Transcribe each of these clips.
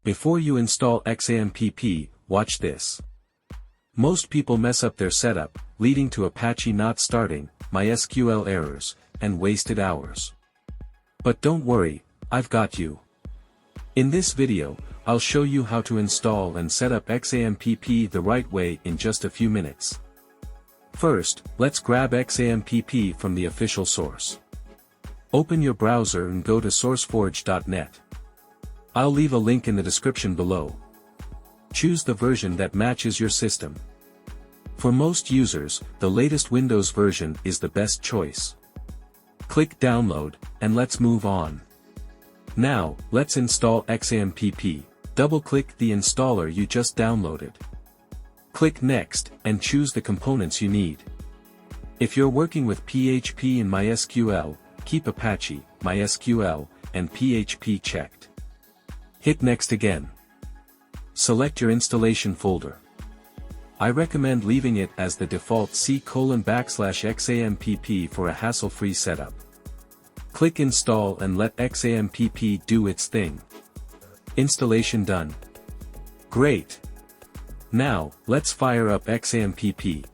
Before you install Xampp, watch this. Most people mess up their setup, leading to Apache not starting, MySQL errors, and wasted hours. But don't worry, I've got you. In this video, I'll show you how to install and set up Xampp the right way in just a few minutes. First, let's grab Xampp from the official source. Open your browser and go to sourceforge.net. I'll leave a link in the description below. Choose the version that matches your system. For most users, the latest Windows version is the best choice. Click Download, and let's move on. Now, let's install Xampp. Double-click the installer you just downloaded. Click Next, and choose the components you need. If you're working with PHP and MySQL, keep Apache, MySQL, and PHP checked. Hit Next again. Select your installation folder. I recommend leaving it as the default C:\Xampp for a hassle-free setup. Click Install and let Xampp do its thing. Installation done. Great! Now, let's fire up Xampp.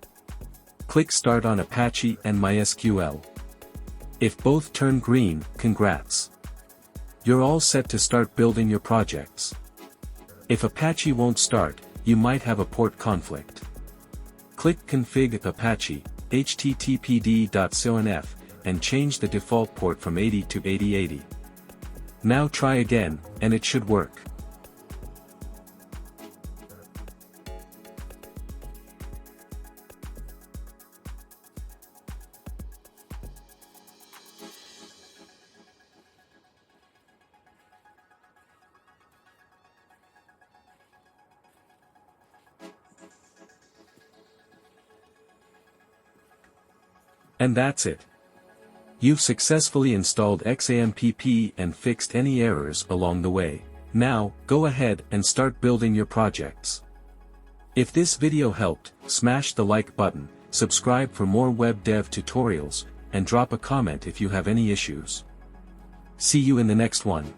Click Start on Apache and MySQL. If both turn green, congrats. You're all set to start building your projects. If Apache won't start, you might have a port conflict. Click Config Apache, httpd.conf, and change the default port from 80 to 8080. Now try again, and it should work. And that's it. You've successfully installed Xampp and fixed any errors along the way. Now, go ahead and start building your projects. If this video helped, smash the like button, subscribe for more web dev tutorials, and drop a comment if you have any issues. See you in the next one.